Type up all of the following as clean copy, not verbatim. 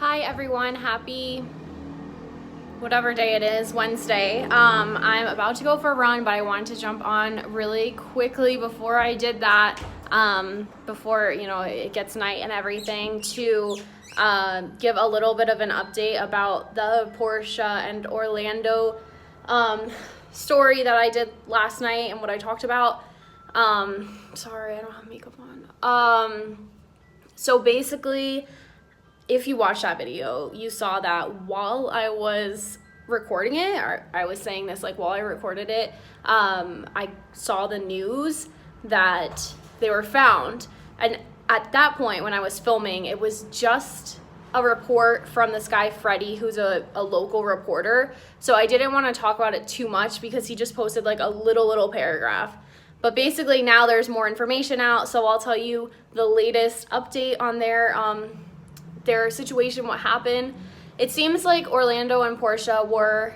Hi everyone, happy whatever day it is, Wednesday. I'm about to go for a run, but I wanted to jump on really quickly before I did that, before it gets night and everything, to give a little bit of an update about the Portia and Orlando story that I did last night and what I talked about. Sorry, I don't have makeup on. So basically, if you watched that video, you saw that while I was recording it, or I was saying this like while I recorded it, I saw the news that they were found. And at that point when I was filming, it was just a report from this guy, Freddie, who's a local reporter. So I didn't want to talk about it too much because he just posted like a little paragraph. But basically now there's more information out, so I'll tell you the latest update on their situation, what happened. It seems like Orlando and Portia were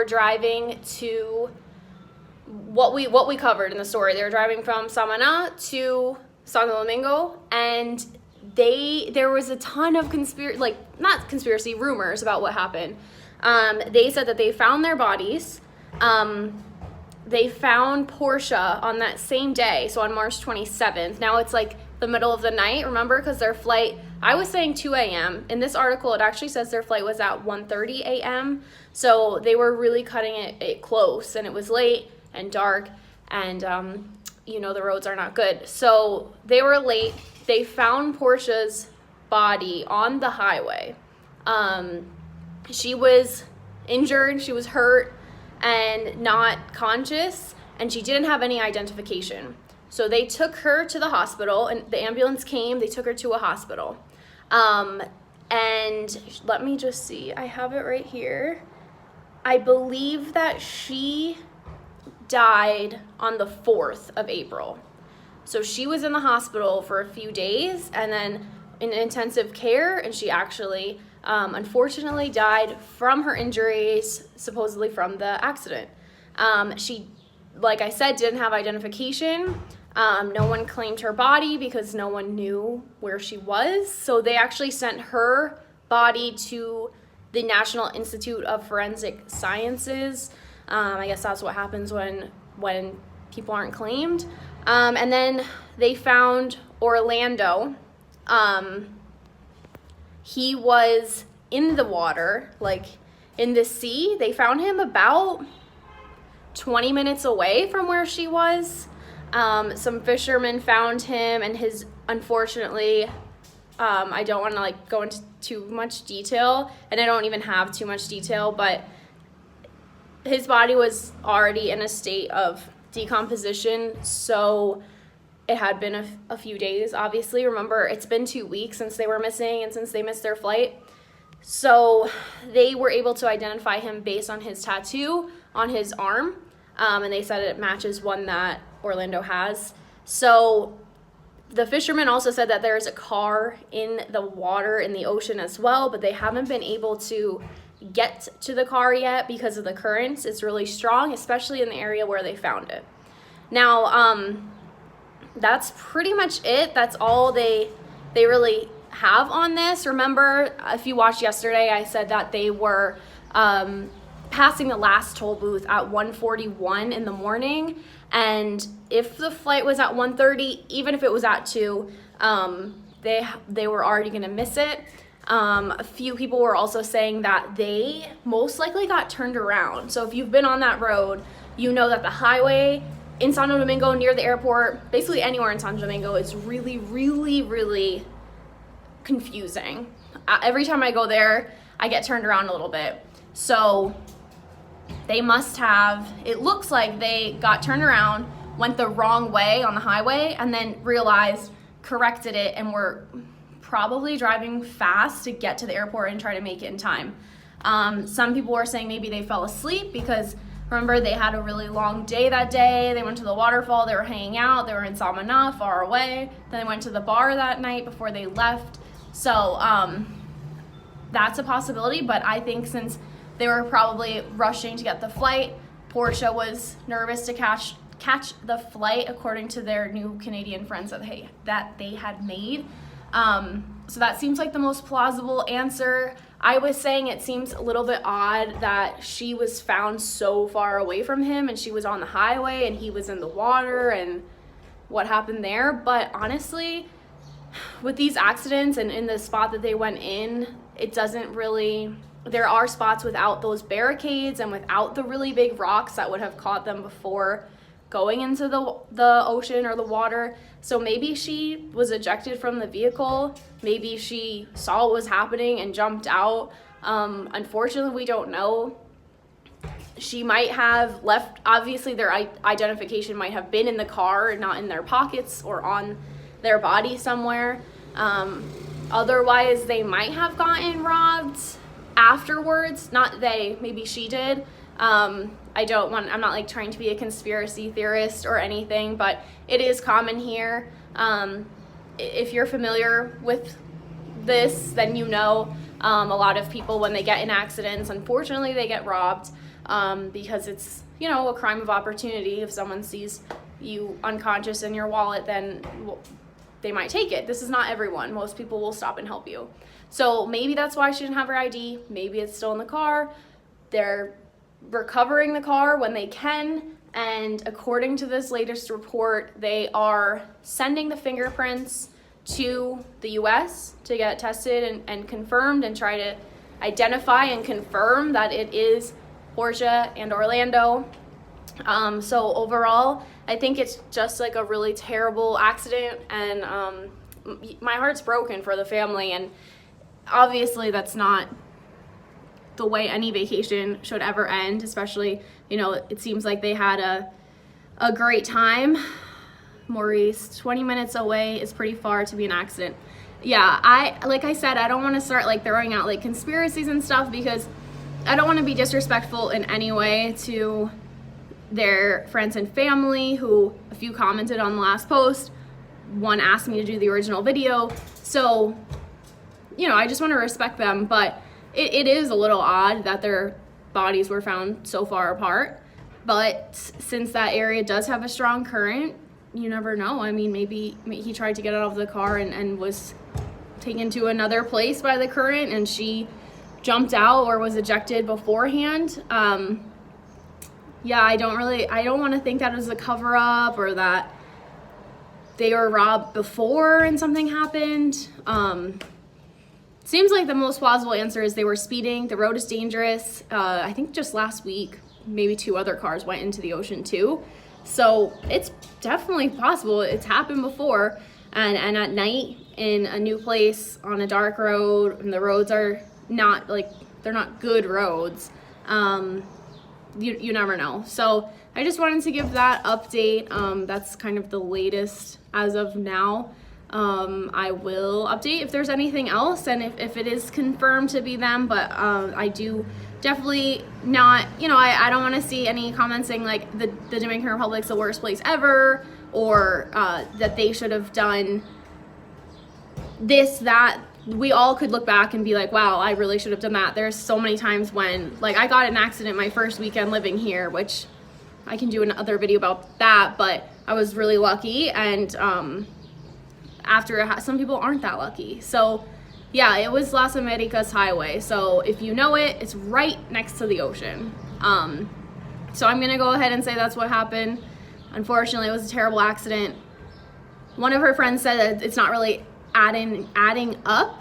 driving to what we covered in the story. They were driving from Samana to Santo Domingo, and there was a ton of rumors about what happened. They said that they found their bodies. They found Portia on that same day, so on March 27th. Now it's like the middle of the night, remember, because their flight, I was saying 2 a.m. In this article, it actually says their flight was at 1:30 a.m. So they were really cutting it close, and it was late and dark, and the roads are not good. So they were late. They found Portia's body on the highway. She was injured, she was hurt, and not conscious, and she didn't have any identification. So they took her to the hospital, and the ambulance came, they took her to a hospital. And let me just see, I have it right here. I believe that she died on the 4th of April. So she was in the hospital for a few days and then in intensive care, and she actually unfortunately died from her injuries, supposedly from the accident. She, like I said, didn't have identification. No one claimed her body because no one knew where she was. So they actually sent her body to the National Institute of Forensic Sciences. I guess that's what happens when people aren't claimed. And then they found Orlando. He was in the water, like in the sea. They found him about 20 minutes away from where she was. Some fishermen found him, and unfortunately, I don't want to go into too much detail, and I don't even have too much detail, but his body was already in a state of decomposition, so it had been a few days, obviously. Remember, it's been 2 weeks since they were missing and since they missed their flight. So they were able to identify him based on his tattoo on his arm, and they said it matches one that Orlando has. So the fishermen also said that there's a car in the water in the ocean as well, but they haven't been able to get to the car yet because of the currents. It's really strong, especially in the area where they found it. Now, that's pretty much it. That's all they really have on this. Remember, if you watched yesterday, I said that they were passing the last toll booth at 1:41 in the morning, and if the flight was at 1:30, even if it was at 2, they were already going to miss it. A few people were also saying that they most likely got turned around. So if you've been on that road, you know that the highway in Santo Domingo near the airport, basically anywhere in Santo Domingo, is really confusing. Every time I go there, I get turned around a little bit. So they must have, it looks like they got turned around, went the wrong way on the highway, and then realized, corrected it, and were probably driving fast to get to the airport and try to make it in time. Some people were saying maybe they fell asleep because, remember, they had a really long day that day. They went to the waterfall, they were hanging out, they were in Samana, far away. Then they went to the bar that night before they left. So that's a possibility, but I think since they were probably rushing to get the flight, Portia was nervous to catch the flight, according to their new Canadian friends that they had made. So that seems like the most plausible answer. I was saying it seems a little bit odd that she was found so far away from him and she was on the highway and he was in the water and what happened there. But honestly, with these accidents and in the spot that they went in, it doesn't really, there are spots without those barricades and without the really big rocks that would have caught them before going into the ocean or the water. So maybe she was ejected from the vehicle. Maybe she saw what was happening and jumped out. Unfortunately, we don't know. She might have left, obviously their identification might have been in the car and not in their pockets or on their body somewhere. Otherwise, they might have gotten robbed afterwards. Not they, maybe she did. I'm not like trying to be a conspiracy theorist or anything, but it is common here. If you're familiar with this, then you know a lot of people, when they get in accidents, unfortunately they get robbed because it's, you know, a crime of opportunity. If someone sees you unconscious in your wallet, then they might take it. This is not everyone. Most people will stop and help you. So maybe that's why she didn't have her ID. Maybe it's still in the car. They're recovering the car when they can, and according to this latest report, they are sending the fingerprints to the US to get tested and confirmed and try to identify and confirm that it is Portia and Orlando. So overall, I think it's just like a really terrible accident, and my heart's broken for the family, and obviously that's not the way any vacation should ever end, especially, you know, it seems like they had a great time. Maurice, 20 minutes away is pretty far to be an accident. Yeah, like I said, I don't want to start like throwing out like conspiracies and stuff, because I don't want to be disrespectful in any way to their friends and family, who a few commented on the last post. One asked me to do the original video. So, you know, I just want to respect them, but it is a little odd that their bodies were found so far apart. But since that area does have a strong current, you never know. I mean, maybe he tried to get out of the car and was taken to another place by the current, and she jumped out or was ejected beforehand. Yeah, I don't want to think that it was a cover-up or that they were robbed before and something happened. Seems like the most plausible answer is they were speeding. The road is dangerous. I think just last week, maybe 2 other cars went into the ocean too. So it's definitely possible. It's happened before. And at night in a new place on a dark road, and the roads are not like, they're not good roads. You never know. So I just wanted to give that update. That's kind of the latest as of now. I will update if there's anything else, and if it is confirmed to be them, but I do definitely not, you know, I don't want to see any comments saying like the Dominican Republic's the worst place ever, or that they should have done this, that. We all could look back and be like, wow, I really should have done that. There's so many times when, like, I got in an accident my first weekend living here, which I can do another video about that, but I was really lucky, and some people aren't that lucky. So yeah, it was Las Americas Highway. So if you know it, it's right next to the ocean. So I'm gonna go ahead and say that's what happened. Unfortunately, it was a terrible accident. One of her friends said that it's not really adding up,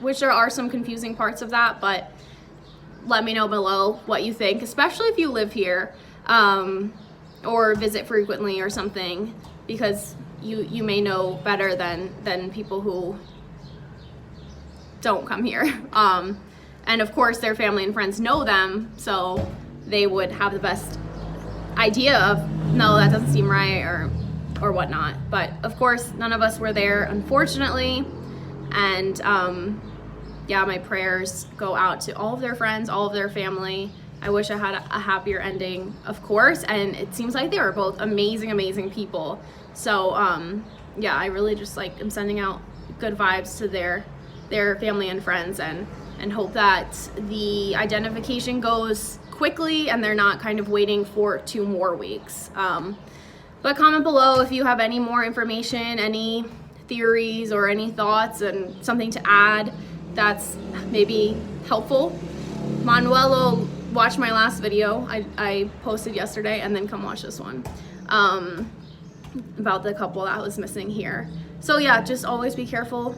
which there are some confusing parts of that, but let me know below what you think, especially if you live here or visit frequently or something, because you may know better than people who don't come here. And of course their family and friends know them, so they would have the best idea of, no, that doesn't seem right, or whatnot. But of course none of us were there, unfortunately, and yeah, my prayers go out to all of their friends, all of their family. I wish I had a happier ending, of course, and it seems like they were both amazing people. So yeah, I really just like am sending out good vibes to their family and friends, and hope that the identification goes quickly and they're not kind of waiting for 2 more weeks. But comment below if you have any more information, any theories or any thoughts and something to add that's maybe helpful, Manuelo, watch my last video I posted yesterday, and then come watch this one about the couple that was missing here. So yeah, just always be careful.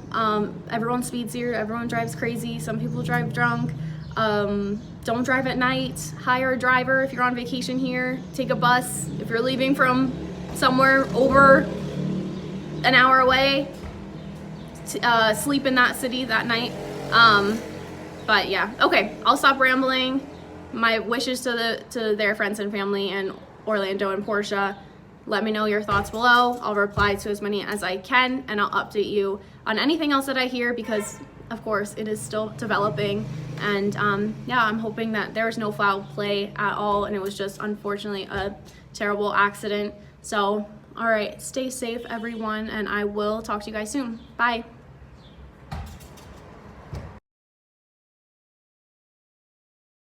Everyone speeds here, everyone drives crazy, some people drive drunk. Don't drive at night. Hire a driver if you're on vacation here. Take a bus if you're leaving from somewhere over an hour away. Sleep in that city that night. But yeah, okay, I'll stop rambling. My wishes to their friends and family in Orlando and Portia. Let me know your thoughts below. I'll reply to as many as I can, and I'll update you on anything else that I hear, because of course it is still developing. And yeah, I'm hoping that there's no foul play at all, and it was just unfortunately a terrible accident. So all right, stay safe everyone, and I will talk to you guys soon. Bye.